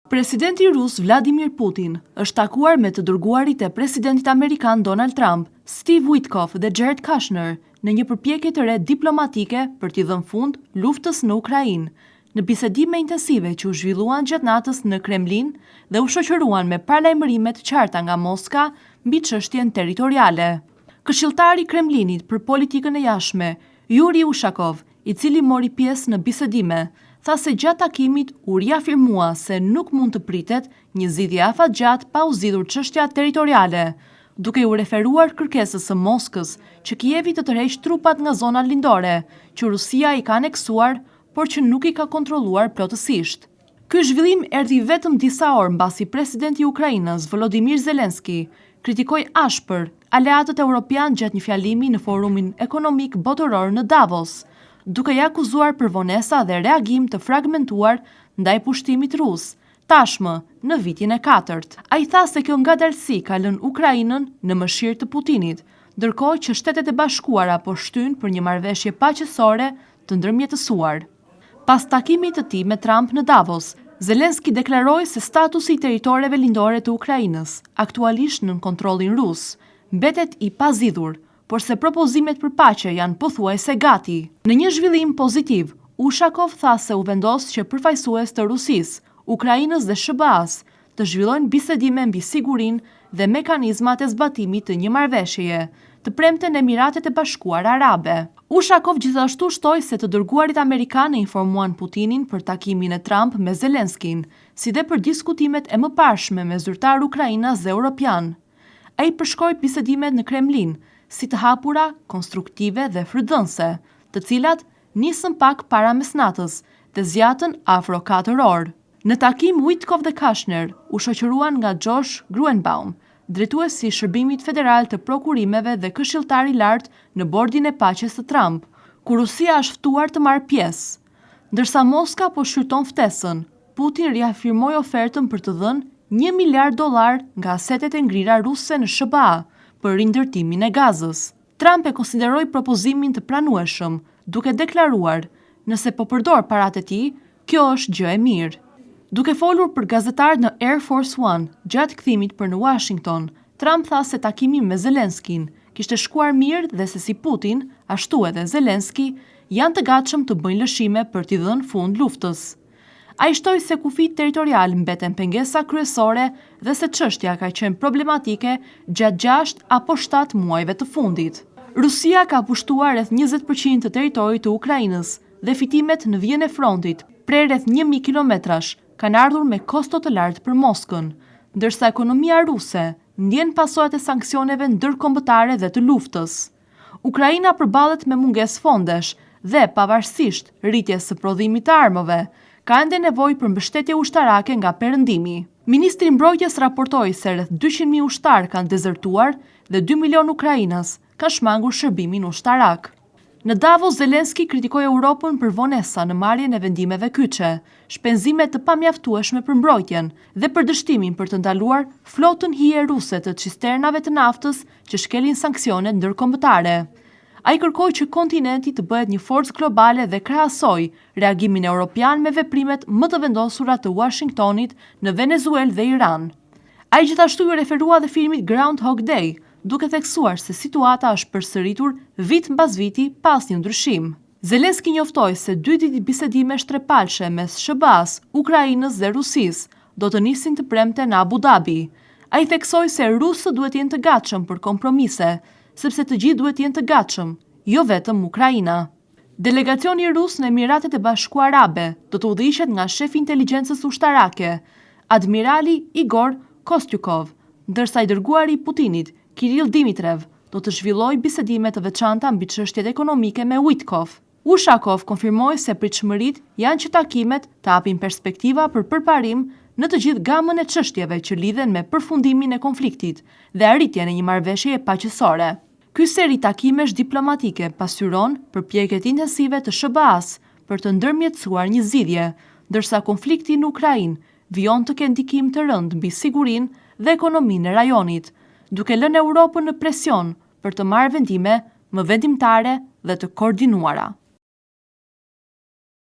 Presidenti rus Vladimir Putin është takuar me të dërguarit e presidentit amerikan Donald Trump, Steve Witkoff dhe Jared Kushner në një përpjekje të re diplomatike për t'i dhënë fund luftës në Ukrainë, në bisedime intensive që u zhvilluan gjatë natës në Kremlin dhe u shoqëruan me paralajmërime të qarta nga Moska mbi çështjen territoriale. Këshilltari i Kremlinit për politikën e jashtme, Yuri Ushakov, i cili mori pjesë në bisedime, tha se gjatë takimit u riafirmua se nuk mund të pritet një zgjidhje afatgjatë pa u zgjidhur çështja territoriale, duke u referuar kërkesës së Moskës që Kijevi të tërheqë trupat nga zona lindore, që Rusia i ka aneksuar, por që nuk i ka kontrolluar plotësisht. Ky zhvillim erdhi vetëm disa orë mbasi presidenti i Ukrainës, Volodymyr Zelensky, kritikoi ashpër aleatët evropian gjatë një fjalimi në Forumin Ekonomik Botëror në Davos, duke i akuzuar për vonesa dhe reagim të fragmentuar ndaj pushtimit rus, tashmë në vitin e 4. Ai tha se kjo ngadalësi ka lënë Ukrainën në mëshirë të Putinit, ndërkohë që Shtetet e Bashkuara po shtyn për një marrëveshje paqësore të ndërmjetësuar. Pas takimit të tij me Trump në Davos, Zelensky deklaroi se statusi i territoreve lindore të Ukrainës, aktualisht nën kontrollin rus, mbetet i pazgjidhur, por se propozimet për paqe janë pothuajse gati. Në një zhvillim pozitiv, Ushakov tha se u vendos që përfaqësues të Rusisë, Ukrainës dhe SBA-s të zhvillojnë bisedime mbi sigurinë dhe mekanizmat e zbatimit të një marrëveshjeje të premten në Emiratet e Bashkuara Arabe. Ushakov gjithashtu shtoi se të dërguarit amerikanë informuan Putinin për takimin e Trump me Zelenskyn, si dhe për diskutimet e mëparshme me zyrtar ukrainas dhe europian. Ai përshkroi bisedimet në Kremlin si të hapura, konstruktive dhe frydhënëse, të cilat nisën pak para mesnatës dhe zgjatën afro 4 orë. Në takim, Witkoff dhe Kushner u shoqëruan nga Josh Gruenbaum, drejtuesi i Shërbimit Federal të Prokurimeve dhe këshilltar i lartë në bordin e paqes të Trump, ku Rusia është ftuar të marrë pjesë. Ndërsa Moska po shqyrton ftesën, Putin riafirmoi ofertën për të dhënë $1 miliard nga asetet e ngrira ruse në SBA për rindërtimin e Gazës. Trump e konsideroi propozimin të pranueshëm, duke deklaruar, nëse po përdor paratë e tij, kjo është gjë e mirë. Duke folur për gazetarët në Air Force One gjatë kthimit për në Washington, Trump tha se takimi me Zelenskyn kishte shkuar mirë dhe se si Putin, ashtu edhe Zelensky, janë të gatshëm të bëjnë lëshime për t'i dhënë fund luftës. Ai shtoi se kufijt territorial mbeten pengesa kryesore dhe se çështja ka qenë problematike gjatë 6 apo 7 muajve të fundit. Rusia ka pushtuar rreth 20% të territorit të Ukrainës dhe fitimet në vijën e frontit, prej rreth 1000 kilometrash, kanë ardhur me kosto të lartë për Moskën, ndërsa ekonomia ruse ndjen pasojat e sanksioneve ndërkombëtare dhe të luftës. Ukraina përballet me mungesë fondesh dhe pavarësisht rritjes së prodhimit të armëve, ka ende nevojë për mbështetje ushtarake nga perëndimi. Ministri i Mbrojtjes raportoi se rreth 200.000 ushtarë kanë dezertuar dhe 2 milion ukrainas kanë shmangur shërbimin ushtarak. Në Davos, Zelensky kritikoi Europën për vonesa në marrjen e vendimeve kyçe, shpenzime të pamjaftueshme për mbrojtjen dhe për dështimin për të ndaluar flotën hije ruse të cisternave të naftës që shkelin sanksionet ndërkombëtare. Ai kërkoi që kontinenti të bëhet një forcë globale dhe krahasoi reagimin europian me veprimet më të vendosura të Washingtonit në Venezuelë dhe Iran. Ai gjithashtu ju referua dhe filmit Groundhog Day, duke theksuar se situata është përsëritur vit mbas viti pas një ndryshim. Zelensky njoftoi se 2 ditë bisedime shtrepalshe mes SBA-s, Ukrainës dhe Rusisë do të nisin të premte në Abu Dhabi. Ai theksoi se rusët duhet të jenë të gatshëm për kompromise, sepse të gjithë duhet të jenë të gatshëm, jo vetëm Ukraina. Delegacioni rus në Emiratet e Bashkuara Arabe do të udhëhiqet nga shefi i inteligjencës ushtarake, admirali Igor Kostyukov, ndërsa i dërguari i Putinit, Kirill Dimitrev, do të zhvillojë bisedime të veçanta mbi çështjet ekonomike me Witkoff. Ushakov konfirmoi se pritshmëritë janë që takimet të hapin perspektiva për përparim në të gjithë gamën e çështjeve që lidhen me përfundimin e konfliktit dhe arritjen e një marrëveshjeje paqësore. Ky seri takimesh diplomatike pasqyron përpjekjet intensive të SBA-s për të ndërmjetësuar një zgjidhje, ndërsa konflikti në Ukrainë vijon të ketë ndikim të rëndë mbi sigurinë dhe ekonominë e rajonit, duke lënë Europën në presion për të marrë vendime më vendimtare dhe të koordinuara.